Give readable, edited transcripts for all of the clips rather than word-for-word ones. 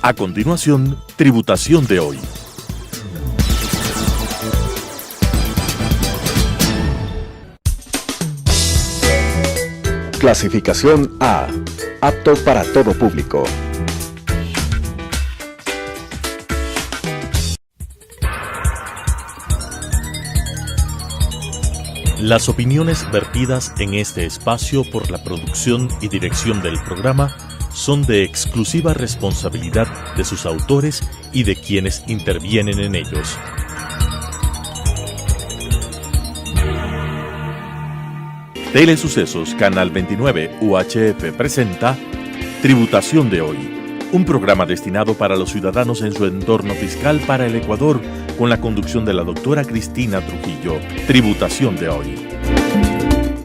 A continuación, Tributación de hoy. Clasificación A. Apto para todo público. Las opiniones vertidas en este espacio por la producción y dirección del programa son de exclusiva responsabilidad de sus autores y de quienes intervienen en ellos. Telesucesos Canal 29 UHF presenta Tributación de hoy, un programa destinado para los ciudadanos en su entorno fiscal para el Ecuador, con la conducción de la doctora Cristina Trujillo. Tributación de hoy.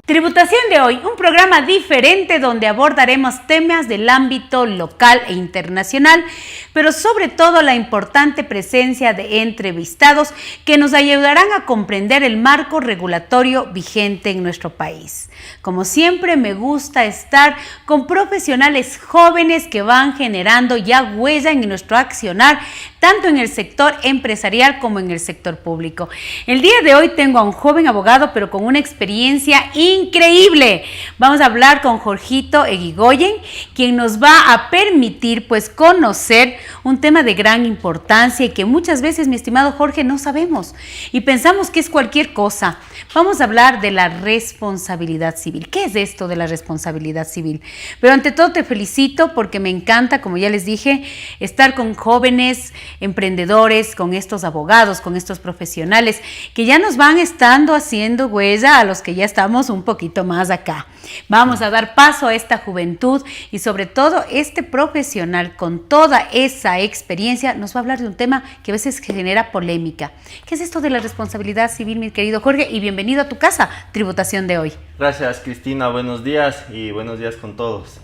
Tributación de hoy, un programa diferente donde abordaremos temas del ámbito local e internacional, pero sobre todo la importante presencia de entrevistados que nos ayudarán a comprender el marco regulatorio vigente en nuestro país. Como siempre, me gusta estar con profesionales jóvenes que van generando ya huella en nuestro accionar, tanto en el sector empresarial como en el sector público. El día de hoy tengo a un joven abogado, pero con una experiencia increíble. Vamos a hablar con Jorgito Eguigoyen, quien nos va a permitir conocer un tema de gran importancia y que muchas veces, mi estimado Jorge, no sabemos y pensamos que es cualquier cosa. Vamos a hablar de la responsabilidad civil. ¿Qué es esto de la responsabilidad civil? Pero ante todo te felicito porque me encanta, como ya les dije, estar con jóvenes emprendedores, con estos abogados, con estos profesionales que ya nos van estando haciendo huella a los que ya estamos un poquito más acá. Vamos a dar paso a esta juventud y sobre todo este profesional con toda esa experiencia nos va a hablar de un tema que a veces genera polémica. ¿Qué es esto de la responsabilidad civil, mi querido Jorge? Y bienvenido a tu casa, Tributación de hoy. Gracias, Cristina. Buenos días y buenos días con todos.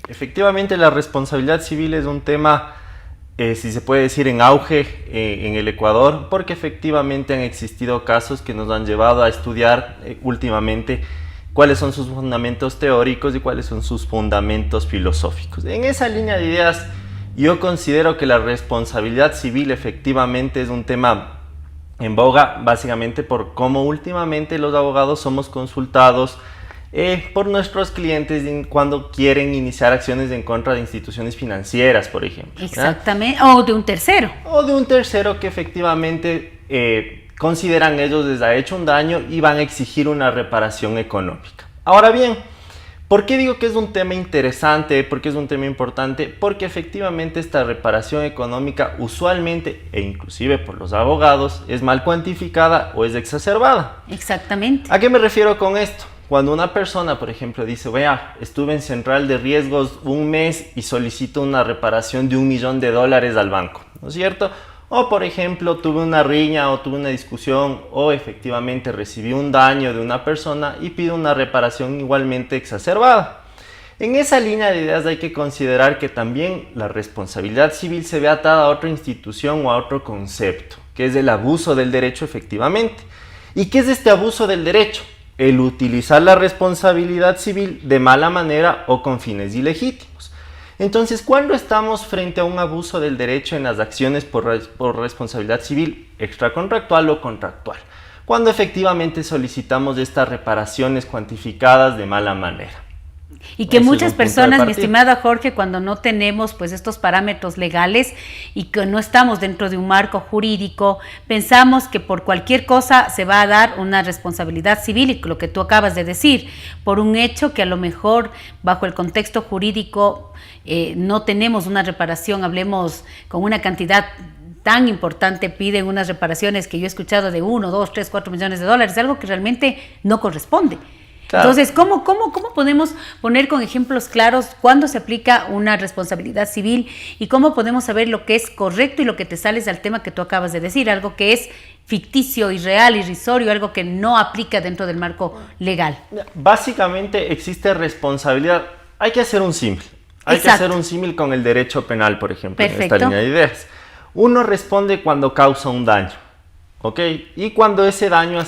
Efectivamente, la responsabilidad civil es un tema, si se puede decir, en auge en el Ecuador, porque efectivamente han existido casos que nos han llevado a estudiar últimamente cuáles son sus fundamentos teóricos y cuáles son sus fundamentos filosóficos. En esa línea de ideas, yo considero que la responsabilidad civil efectivamente es un tema en boga, básicamente por cómo últimamente los abogados somos consultados por nuestros clientes cuando quieren iniciar acciones en contra de instituciones financieras, por ejemplo. Exactamente, o de un tercero. O de un tercero que efectivamente consideran ellos les ha hecho un daño y van a exigir una reparación económica. Ahora bien, ¿por qué digo que es un tema interesante? ¿Por qué es un tema importante? Porque efectivamente esta reparación económica usualmente, e inclusive por los abogados, es mal cuantificada o es exacerbada. Exactamente. ¿A qué me refiero con esto? Cuando una persona, por ejemplo, dice, vea, estuve en Central de Riesgos un mes y solicito una reparación de $1 millón al banco, ¿no es cierto? O, por ejemplo, tuve una riña o tuve una discusión o efectivamente recibí un daño de una persona y pido una reparación igualmente exacerbada. En esa línea de ideas hay que considerar que también la responsabilidad civil se ve atada a otra institución o a otro concepto, que es el abuso del derecho efectivamente. ¿Y qué es este abuso del derecho? El utilizar la responsabilidad civil de mala manera o con fines ilegítimos. Entonces, ¿cuándo estamos frente a un abuso del derecho en las acciones por responsabilidad civil extracontractual o contractual? Cuando efectivamente solicitamos estas reparaciones cuantificadas de mala manera. Y que muchas personas, mi estimada Jorge, cuando no tenemos estos parámetros legales y que no estamos dentro de un marco jurídico, pensamos que por cualquier cosa se va a dar una responsabilidad civil, y lo que tú acabas de decir, por un hecho que a lo mejor bajo el contexto jurídico no tenemos una reparación, hablemos con una cantidad tan importante, piden unas reparaciones que yo he escuchado de 1, 2, 3, 4 millones de dólares, algo que realmente no corresponde. Claro. Entonces, ¿cómo podemos poner con ejemplos claros cuándo se aplica una responsabilidad civil y cómo podemos saber lo que es correcto y lo que te sales al tema que tú acabas de decir, algo que es ficticio, irreal, irrisorio, algo que no aplica dentro del marco legal? Básicamente existe responsabilidad. Hay que hacer un símil. Hay que hacer un símil con el derecho penal, por ejemplo. Perfecto. En esta línea de ideas. Uno responde cuando causa un daño, ¿ok? Y cuando ese daño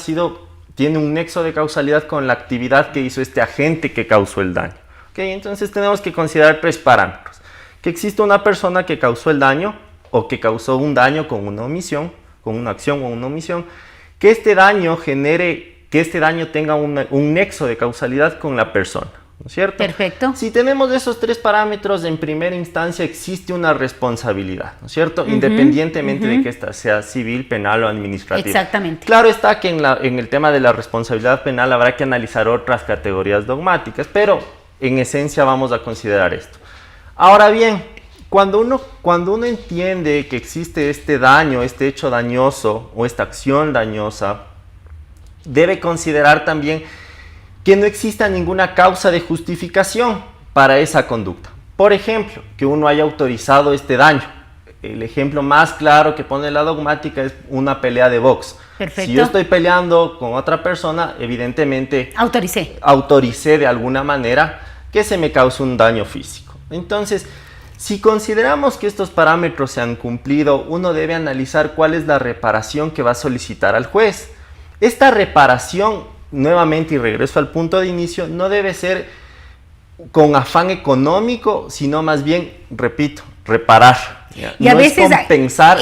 tiene un nexo de causalidad con la actividad que hizo este agente que causó el daño. ¿Okay? Entonces tenemos que considerar 3 parámetros. que existe una persona que causó el daño o que causó un daño con una omisión, con una acción o una omisión, que este daño tenga un nexo de causalidad con la persona, ¿no es cierto? Perfecto. Si tenemos esos tres parámetros, en primera instancia existe una responsabilidad, ¿no es cierto? Independientemente de que esta sea civil, penal o administrativa. Exactamente. Claro está que en el tema de la responsabilidad penal habrá que analizar otras categorías dogmáticas, pero en esencia vamos a considerar esto. Ahora bien, cuando uno entiende que existe este daño, este hecho dañoso o esta acción dañosa, debe considerar también que no exista ninguna causa de justificación para esa conducta. Por ejemplo, que uno haya autorizado este daño. El ejemplo más claro que pone la dogmática es una pelea de box. Perfecto. Si yo estoy peleando con otra persona, evidentemente autoricé de alguna manera que se me cause un daño físico. Entonces, si consideramos que estos parámetros se han cumplido, uno debe analizar cuál es la reparación que va a solicitar al juez. Esta reparación, nuevamente y regreso al punto de inicio, no debe ser con afán económico, sino más bien, repito, reparar. Y no a veces es compensar,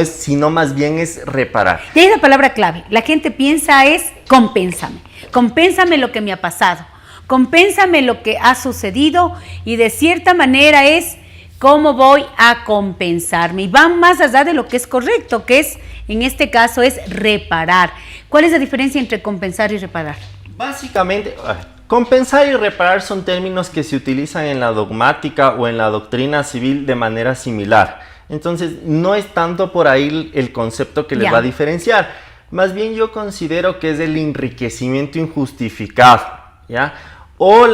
sino más bien es reparar. Y ahí es la palabra clave. La gente piensa es compénsame. Compénsame lo que me ha pasado. Compénsame lo que ha sucedido y de cierta manera es cómo voy a compensarme. Y van más allá de lo que es correcto, que es, en este caso, es reparar. ¿Cuál es la diferencia entre compensar y reparar? Básicamente, compensar y reparar son términos que se utilizan en la dogmática o en la doctrina civil de manera similar. Entonces, no es tanto por ahí el concepto que les va a diferenciar. Más bien yo considero que es el enriquecimiento injustificado, ¿ya? O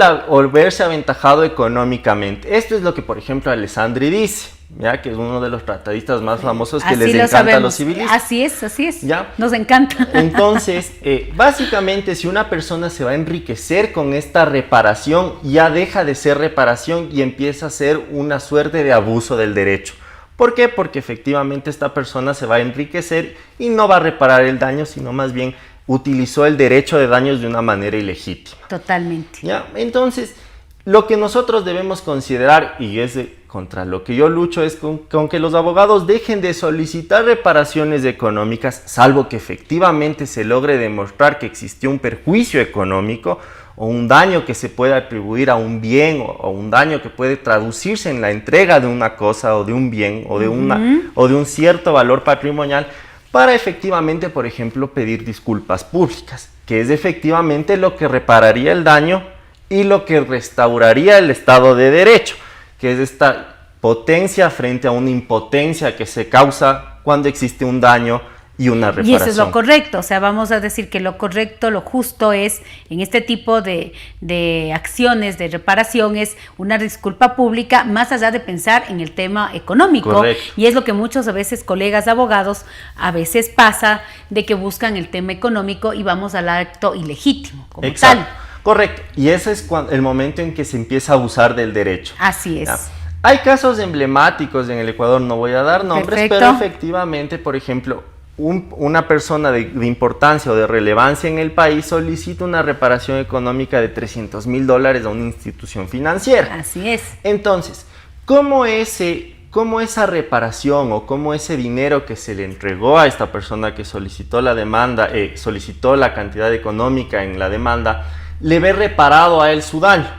verse aventajado económicamente. Esto es lo que, por ejemplo, Alessandri dice, ¿ya? Que es uno de los tratadistas más famosos que les encanta a los civilistas. Así es, ¿ya? Nos encanta. Entonces, básicamente, si una persona se va a enriquecer con esta reparación, ya deja de ser reparación y empieza a ser una suerte de abuso del derecho. ¿Por qué? Porque efectivamente esta persona se va a enriquecer y no va a reparar el daño, sino más bien utilizó el derecho de daños de una manera ilegítima. Totalmente. ¿Ya? Entonces, lo que nosotros debemos considerar, y es contra lo que yo lucho, es con que los abogados dejen de solicitar reparaciones económicas, salvo que efectivamente se logre demostrar que existió un perjuicio económico o un daño que se puede atribuir a un bien o un daño que puede traducirse en la entrega de una cosa o de un bien o de un cierto valor patrimonial, para efectivamente, por ejemplo, pedir disculpas públicas, que es efectivamente lo que repararía el daño y lo que restauraría el Estado de Derecho, que es esta potencia frente a una impotencia que se causa cuando existe un daño y una reparación. Y eso es lo correcto, o sea, vamos a decir que lo correcto, lo justo es, en este tipo de acciones de reparación, es una disculpa pública, más allá de pensar en el tema económico. Correcto. Y es lo que muchos a veces colegas abogados, a veces pasa, de que buscan el tema económico y vamos al acto ilegítimo, como Exacto. tal. Correcto, y ese es el momento en que se empieza a abusar del derecho. Así es. ¿Ya? Hay casos emblemáticos en el Ecuador, no voy a dar nombres, Perfecto. pero efectivamente, por ejemplo, una persona de importancia o de relevancia en el país solicita una reparación económica de $300,000 a una institución financiera. Así es. Entonces, ¿cómo esa reparación o cómo ese dinero que se le entregó a esta persona que solicitó la demanda, solicitó la cantidad económica en la demanda, le ve reparado a él su daño?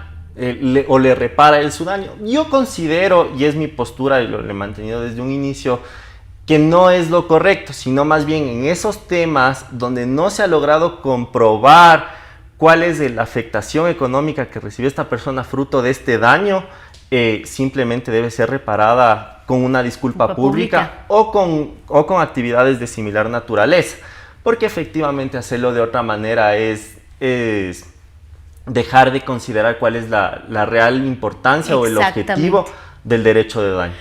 O le repara él su daño? Yo considero, y es mi postura y lo he mantenido desde un inicio, que no es lo correcto, sino más bien en esos temas donde no se ha logrado comprobar cuál es la afectación económica que recibió esta persona fruto de este daño, simplemente debe ser reparada con una disculpa pública o con actividades de similar naturaleza, porque efectivamente hacerlo de otra manera es dejar de considerar cuál es la real importancia o el objetivo del derecho de daños.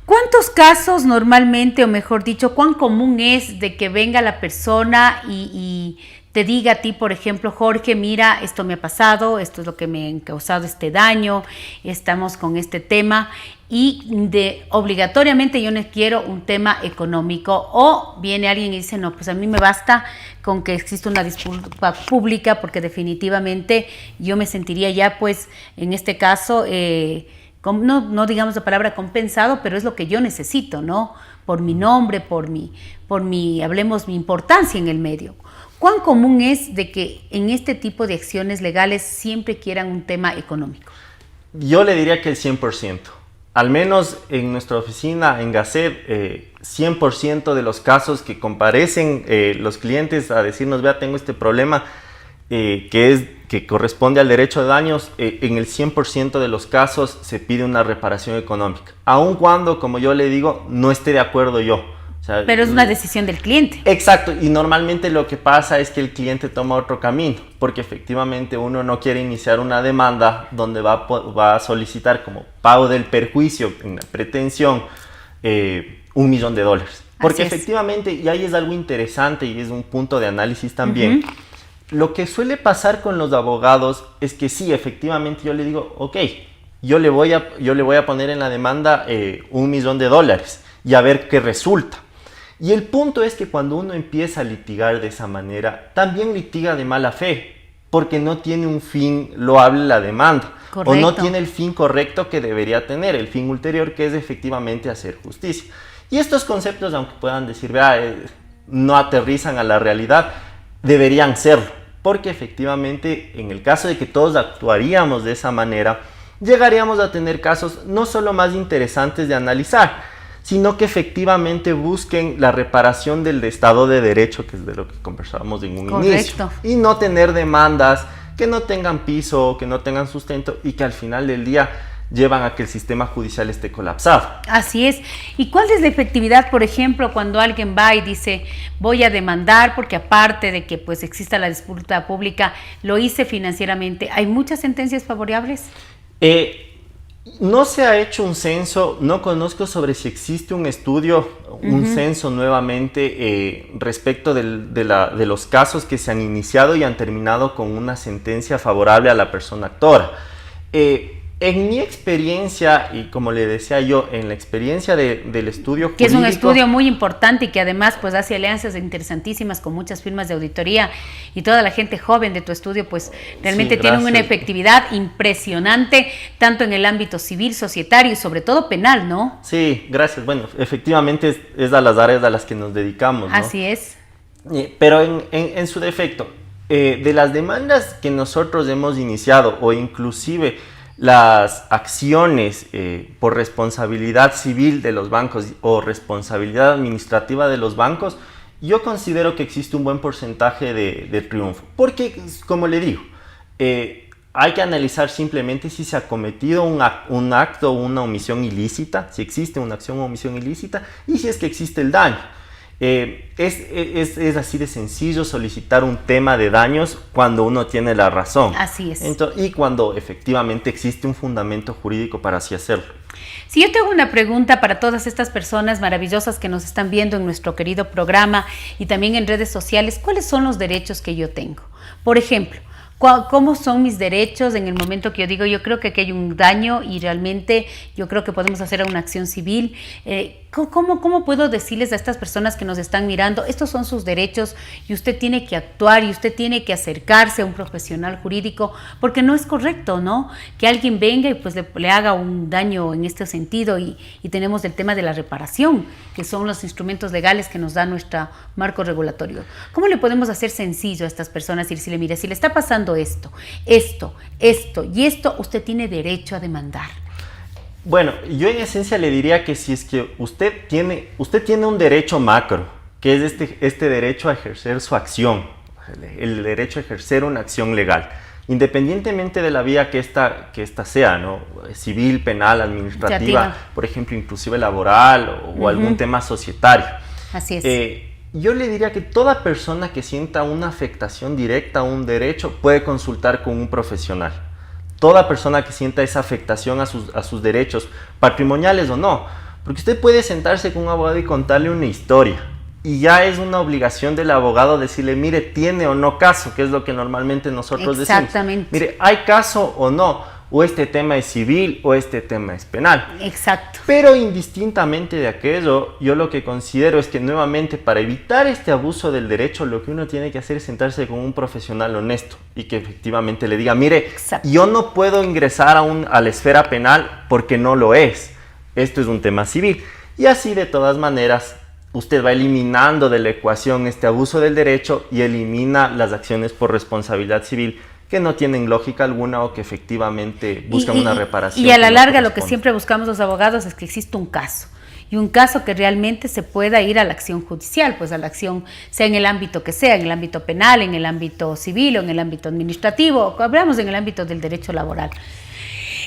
¿Cuántos casos normalmente, o mejor dicho, cuán común es de que venga la persona y te diga a ti, por ejemplo, Jorge, mira, esto me ha pasado, esto es lo que me ha causado este daño, estamos con este tema y obligatoriamente yo no quiero un tema económico? O viene alguien y dice, no, pues a mí me basta con que exista una disculpa pública porque definitivamente yo me sentiría ya, pues, en este caso, no digamos la palabra compensado, pero es lo que yo necesito, ¿no? Por mi nombre, por mi, hablemos, mi importancia en el medio. ¿Cuán común es de que en este tipo de acciones legales siempre quieran un tema económico? Yo le diría que el 100%. Al menos en nuestra oficina, en Gasset, 100% de los casos que comparecen los clientes a decirnos, vea, tengo este problema que corresponde al derecho de daños, en el 100% de los casos se pide una reparación económica. Aun cuando, como yo le digo, no esté de acuerdo yo. O sea, pero es una decisión del cliente. Exacto, y normalmente lo que pasa es que el cliente toma otro camino, porque efectivamente uno no quiere iniciar una demanda donde va a solicitar como pago del perjuicio en la pretensión $1.000.000. Porque efectivamente, y ahí es algo interesante y es un punto de análisis también, lo que suele pasar con los abogados es que sí, efectivamente yo le digo, ok, yo le voy a poner en la demanda $1.000.000 y a ver qué resulta. Y el punto es que cuando uno empieza a litigar de esa manera, también litiga de mala fe, porque no tiene un fin loable la demanda. Correcto. O no tiene el fin correcto que debería tener, el fin ulterior, que es efectivamente hacer justicia. Y estos conceptos, aunque puedan decir, no aterrizan a la realidad, deberían serlo, porque efectivamente en el caso de que todos actuaríamos de esa manera, llegaríamos a tener casos no solo más interesantes de analizar, sino que efectivamente busquen la reparación del Estado de Derecho, que es de lo que conversábamos en un inicio, y no tener demandas que no tengan piso, que no tengan sustento y que al final del día llevan a que el sistema judicial esté colapsado. Así es. ¿Y cuál es la efectividad, por ejemplo, cuando alguien va y dice, voy a demandar porque aparte de que pues exista la disputa pública, lo hice financieramente? ¿Hay muchas sentencias favorables? No se ha hecho un censo, no conozco sobre si existe un estudio, un censo nuevamente respecto de los casos que se han iniciado y han terminado con una sentencia favorable a la persona actora. En mi experiencia, y como le decía yo, en la experiencia del estudio jurídico... Que es un estudio muy importante y que además pues hace alianzas interesantísimas con muchas firmas de auditoría y toda la gente joven de tu estudio pues realmente tiene una efectividad impresionante, tanto en el ámbito civil, societario y sobre todo penal, ¿no? Sí, gracias. Bueno, efectivamente es a las áreas a las que nos dedicamos, ¿no? Así es. Pero en su defecto, de las demandas que nosotros hemos iniciado o inclusive las acciones por responsabilidad civil de los bancos o responsabilidad administrativa de los bancos, yo considero que existe un buen porcentaje de triunfo. Porque, como le digo, hay que analizar simplemente si se ha cometido un acto o una omisión ilícita, si existe una acción o omisión ilícita y si es que existe el daño. Es así de sencillo solicitar un tema de daños cuando uno tiene la razón. Así es. Y cuando efectivamente existe un fundamento jurídico para así hacerlo. Si yo tengo una pregunta para todas estas personas maravillosas que nos están viendo en nuestro querido programa y también en redes sociales, ¿cuáles son los derechos que yo tengo? Por ejemplo, ¿cómo son mis derechos en el momento que yo digo, yo creo que aquí hay un daño y realmente yo creo que podemos hacer una acción civil? ¿Cómo puedo decirles a estas personas que nos están mirando, estos son sus derechos y usted tiene que actuar y usted tiene que acercarse a un profesional jurídico? Porque no es correcto, ¿no? Que alguien venga y pues le haga un daño en este sentido y tenemos el tema de la reparación, que son los instrumentos legales que nos da nuestro marco regulatorio. ¿Cómo le podemos hacer sencillo a estas personas y decirle, mire, si le está pasando esto, usted tiene derecho a demandar? Bueno, yo en esencia le diría que si es que usted tiene un derecho macro, que es este derecho a ejercer su acción, el derecho a ejercer una acción legal, independientemente de la vía que esta sea, ¿no? Civil, penal, administrativa, por ejemplo, inclusive laboral o algún tema societario. Así es. Yo le diría que toda persona que sienta una afectación directa a un derecho puede consultar con un profesional. Toda persona que sienta esa afectación a sus derechos, patrimoniales o no. Porque usted puede sentarse con un abogado y contarle una historia. Y ya es una obligación del abogado decirle, mire, ¿tiene o no caso? Que es lo que normalmente nosotros decimos. Exactamente. Mire, ¿hay caso o no? o este tema es civil o este tema es penal. Exacto. Pero indistintamente de aquello, yo lo que considero es que nuevamente para evitar este abuso del derecho, lo que uno tiene que hacer es sentarse con un profesional honesto y que efectivamente le diga, mire, Exacto. yo no puedo ingresar a la esfera penal porque no lo es. Esto es un tema civil. Y así de todas maneras, usted va eliminando de la ecuación este abuso del derecho y elimina las acciones por responsabilidad civil que no tienen lógica alguna o que efectivamente buscan una reparación. Y a la que no larga lo que corresponde. siempre buscamos los abogados es que exista un caso. Y un caso que realmente se pueda ir a la acción judicial, pues a la acción, sea en el ámbito que sea, en el ámbito penal, en el ámbito civil o en el ámbito administrativo, o hablamos en el ámbito del derecho laboral.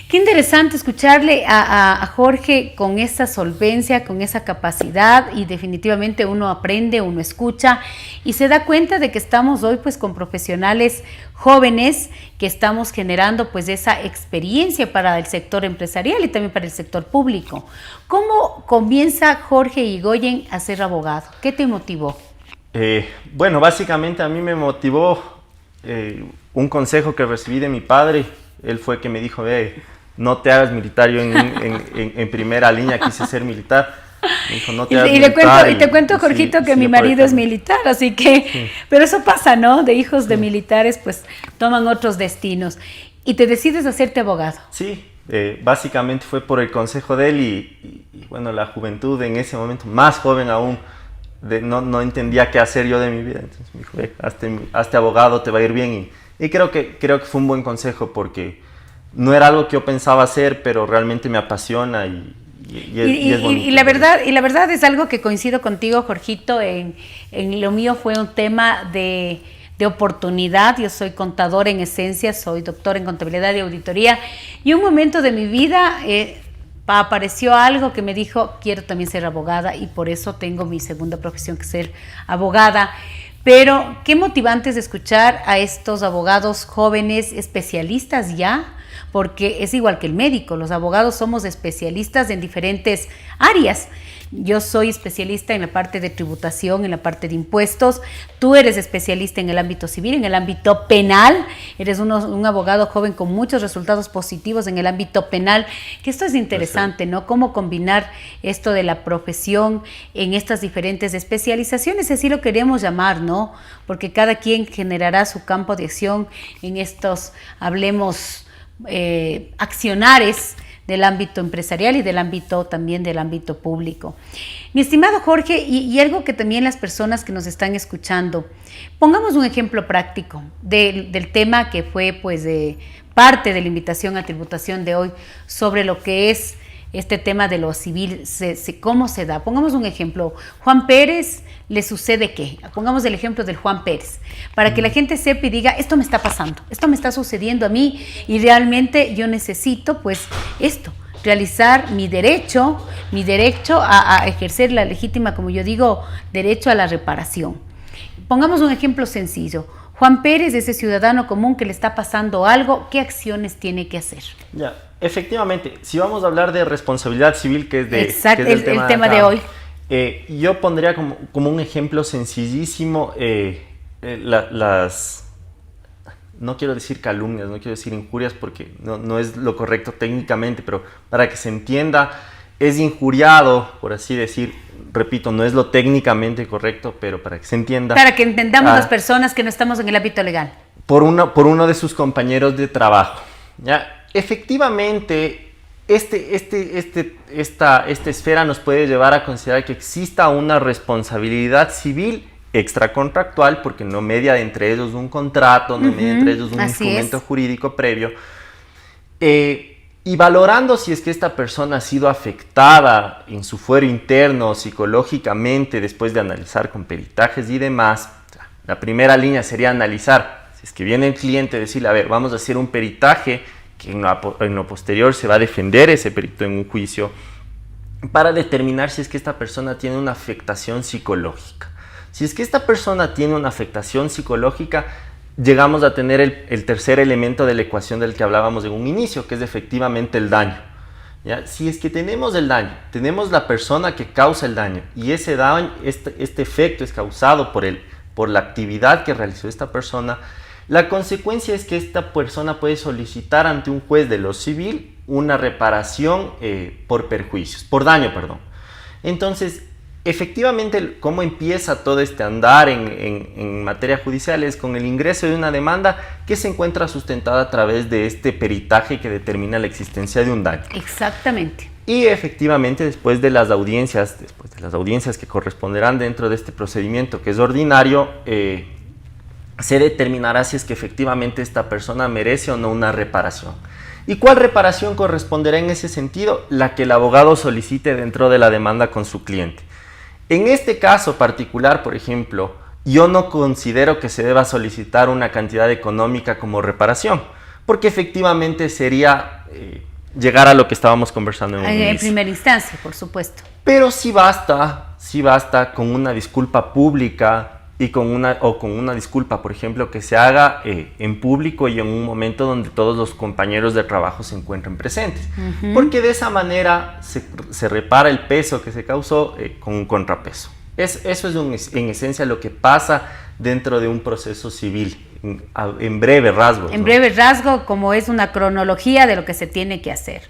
Qué interesante escucharle a Jorge con esa solvencia, con esa capacidad, y definitivamente uno aprende, uno escucha y se da cuenta de que estamos hoy pues con profesionales jóvenes que estamos generando pues esa experiencia para el sector empresarial y también para el sector público. ¿Cómo comienza Jorge Irigoyen a ser abogado? ¿Qué te motivó? Bueno, básicamente a mí me motivó un consejo que recibí de mi padre. Él fue que me dijo, no te hagas militar. Yo en primera línea quise ser militar. Me dijo, no te hagas militar. Y te cuento, Jorgito, que mi marido es militar, así que, sí. Pero eso pasa, ¿no? De hijos de militares, pues toman otros destinos. Y te decides hacerte abogado. Sí, básicamente fue por el consejo de él y bueno, la juventud en ese momento, más joven aún, no entendía qué hacer yo de mi vida. Entonces me dijo, hazte abogado, te va a ir bien. Y creo que fue un buen consejo porque no era algo que yo pensaba hacer, pero realmente me apasiona y es bonito. Y la verdad es algo que coincido contigo, Jorgito, en lo mío fue un tema de oportunidad. Yo soy contador en esencia, soy doctor en contabilidad y auditoría, y un momento de mi vida apareció algo que me dijo, quiero también ser abogada, y por eso tengo mi segunda profesión, que es ser abogada. Pero qué motivante es escuchar a estos abogados jóvenes, especialistas ya, porque es igual que el médico, los abogados somos especialistas en diferentes áreas. Yo soy especialista en la parte de tributación, en la parte de impuestos. Tú eres especialista en el ámbito civil, en el ámbito penal. Eres un abogado joven con muchos resultados positivos en el ámbito penal. Que esto es interesante, ¿no? Cómo combinar esto de la profesión en estas diferentes especializaciones, así lo queremos llamar, ¿no? Porque cada quien generará su campo de acción en estos, hablemos, accionares del ámbito empresarial y del ámbito también del ámbito público. Mi estimado Jorge, y algo que también las personas que nos están escuchando, pongamos un ejemplo práctico del tema que fue pues parte de la invitación a tributación de hoy, sobre lo que es este tema de lo civil, cómo se da. Pongamos un ejemplo. Juan Pérez, ¿le sucede qué? Pongamos el ejemplo del Juan Pérez, para que la gente sepa y diga, esto me está pasando, esto me está sucediendo a mí y realmente yo necesito pues esto, realizar mi derecho a ejercer la legítima, como yo digo, derecho a la reparación. Pongamos un ejemplo sencillo. Juan Pérez, ese ciudadano común que le está pasando algo, ¿qué acciones tiene que hacer? Ya, efectivamente, si vamos a hablar de responsabilidad civil, que es el tema de hoy. Yo pondría como un ejemplo sencillísimo no quiero decir calumnias, no quiero decir injurias porque no es lo correcto técnicamente, pero para que se entienda, es injuriado, por así decir, repito, no es lo técnicamente correcto, pero para que se entienda. Para que entendamos las personas que no estamos en el ámbito legal. Por uno de sus compañeros de trabajo. ¿Ya? Efectivamente, esta esfera nos puede llevar a considerar que exista una responsabilidad civil extracontractual, porque no media entre ellos un contrato, no media entre ellos un instrumento jurídico previo. Y valorando si es que esta persona ha sido afectada en su fuero interno, psicológicamente, después de analizar con peritajes y demás, la primera línea sería analizar, si es que viene el cliente, decirle, a ver, vamos a hacer un peritaje, que en lo posterior se va a defender ese perito en un juicio, para determinar si es que esta persona tiene una afectación psicológica. Si es que esta persona tiene una afectación psicológica, llegamos a tener el tercer elemento de la ecuación del que hablábamos en un inicio, que es efectivamente el daño. ¿Ya? Si es que tenemos el daño, tenemos la persona que causa el daño y ese daño, este efecto es causado por la actividad que realizó esta persona, La consecuencia es que esta persona puede solicitar ante un juez de lo civil una reparación por perjuicios, por daño, perdón. Entonces, efectivamente, cómo empieza todo este andar en materia judicial es con el ingreso de una demanda que se encuentra sustentada a través de este peritaje que determina la existencia de un daño. Exactamente. Y efectivamente, después de las audiencias que corresponderán dentro de este procedimiento que es ordinario, se determinará si es que efectivamente esta persona merece o no una reparación. ¿Y cuál reparación corresponderá en ese sentido? La que el abogado solicite dentro de la demanda con su cliente. En este caso particular, por ejemplo, yo no considero que se deba solicitar una cantidad económica como reparación, porque efectivamente sería llegar a lo que estábamos conversando en primera instancia, por supuesto. Pero sí basta con una disculpa pública y con una disculpa, por ejemplo, que se haga en público y en un momento donde todos los compañeros de trabajo se encuentren presentes. Porque de esa manera se repara el peso que se causó con un contrapeso. Eso es en esencia lo que pasa dentro de un proceso civil, en breve rasgo. En breve rasgo, como es una cronología de lo que se tiene que hacer.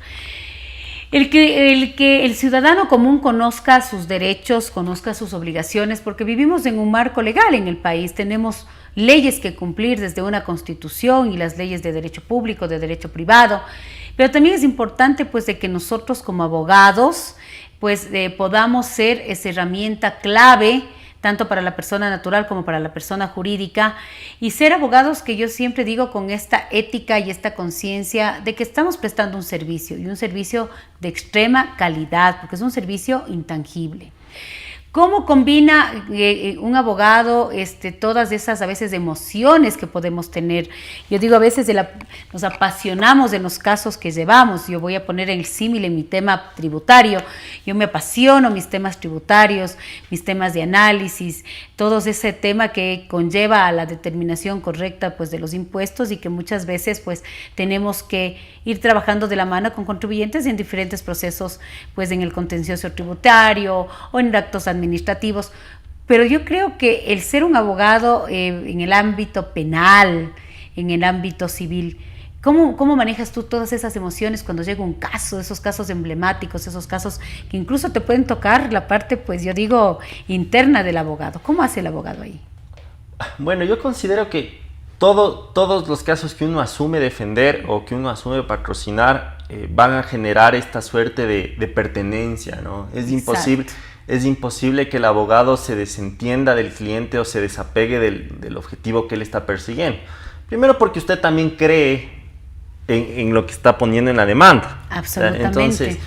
El que el ciudadano común conozca sus derechos, conozca sus obligaciones, porque vivimos en un marco legal en el país, tenemos leyes que cumplir desde una constitución y las leyes de derecho público, de derecho privado, pero también es importante pues de que nosotros como abogados pues podamos ser esa herramienta clave tanto para la persona natural como para la persona jurídica, y ser abogados que yo siempre digo con esta ética y esta conciencia de que estamos prestando un servicio, y un servicio de extrema calidad, porque es un servicio intangible. ¿Cómo combina un abogado todas esas a veces emociones que podemos tener? Yo digo, a veces nos apasionamos en los casos que llevamos. Yo voy a poner el símil en mi tema tributario. Yo me apasiono mis temas tributarios, mis temas de análisis, todo ese tema que conlleva a la determinación correcta pues, de los impuestos, y que muchas veces pues, tenemos que ir trabajando de la mano con contribuyentes en diferentes procesos, pues en el contencioso tributario o en actos administrativos. Pero yo creo que el ser un abogado en el ámbito penal, en el ámbito civil, ¿cómo manejas tú todas esas emociones cuando llega un caso, esos casos emblemáticos, esos casos que incluso te pueden tocar la parte, pues yo digo, interna del abogado? ¿Cómo hace el abogado ahí? Bueno, yo considero que todos los casos que uno asume defender o que uno asume patrocinar van a generar esta suerte de pertenencia, ¿no? Es imposible que el abogado se desentienda del cliente o se desapegue del objetivo que él está persiguiendo. Primero porque usted también cree en lo que está poniendo en la demanda. Absolutamente. Entonces,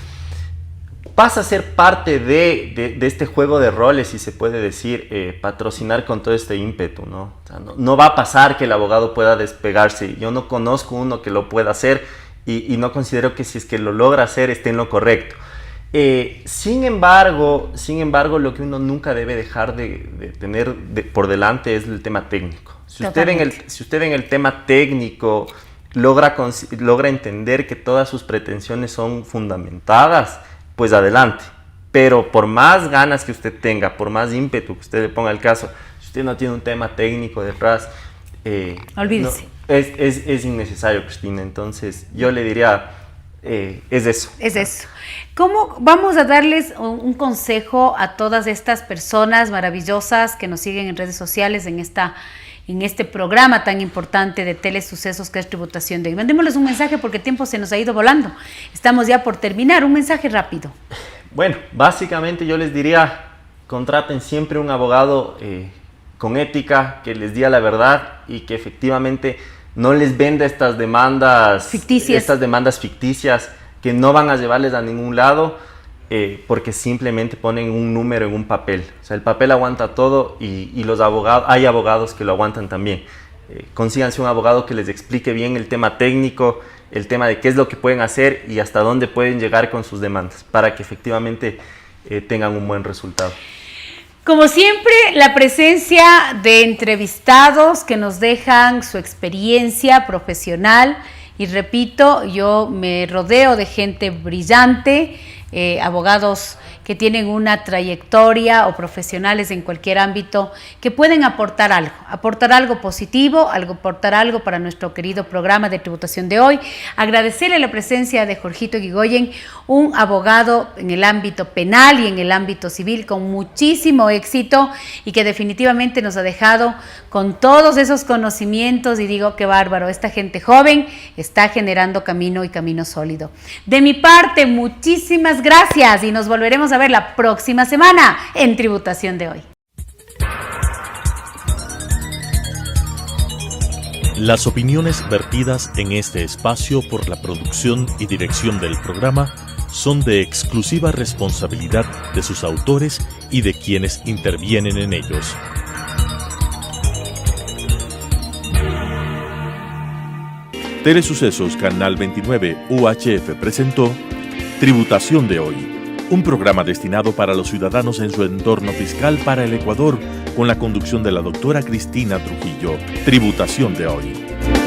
pasa a ser parte de este juego de roles, si se puede decir, patrocinar con todo este ímpetu, ¿no? O sea, no va a pasar que el abogado pueda despegarse. Yo no conozco uno que lo pueda hacer y no considero que si es que lo logra hacer esté en lo correcto. Sin embargo, lo que uno nunca debe dejar de tener por delante es el tema técnico. Si usted en el tema técnico logra entender que todas sus pretensiones son fundamentadas, pues adelante. Pero por más ganas que usted tenga, por más ímpetu que usted le ponga al caso, si usted no tiene un tema técnico detrás, olvídese. Es innecesario, Cristina. Entonces yo le diría, es eso. Es eso. ¿Cómo vamos a darles un consejo a todas estas personas maravillosas que nos siguen en redes sociales en este programa tan importante de Telesucesos que es Tributación de Hoy? Mandémosles un mensaje porque el tiempo se nos ha ido volando. Estamos ya por terminar. Un mensaje rápido. Bueno, básicamente yo les diría, contraten siempre un abogado con ética, que les diga la verdad y que efectivamente no les venda estas demandas ficticias que no van a llevarles a ningún lado, porque simplemente ponen un número en un papel. O sea, el papel aguanta todo y hay abogados que lo aguantan también. Consíganse un abogado que les explique bien el tema técnico, el tema de qué es lo que pueden hacer y hasta dónde pueden llegar con sus demandas, para que efectivamente tengan un buen resultado. Como siempre, la presencia de entrevistados que nos dejan su experiencia profesional, y repito, yo me rodeo de gente brillante, abogados que tienen una trayectoria o profesionales en cualquier ámbito que pueden aportar algo positivo, aportar algo para nuestro querido programa de tributación de hoy. Agradecerle la presencia de Jorgito Eguigoyen, un abogado en el ámbito penal y en el ámbito civil con muchísimo éxito y que definitivamente nos ha dejado con todos esos conocimientos, y digo, qué bárbaro, esta gente joven está generando camino y camino sólido. De mi parte, muchísimas gracias y nos volveremos a ver la próxima semana en Tributación de Hoy. Las opiniones vertidas en este espacio por la producción y dirección del programa son de exclusiva responsabilidad de sus autores y de quienes intervienen en ellos. Telesucesos Canal 29 UHF presentó Tributación de Hoy, un programa destinado para los ciudadanos en su entorno fiscal para el Ecuador, con la conducción de la doctora Cristina Trujillo. Tributación de Hoy.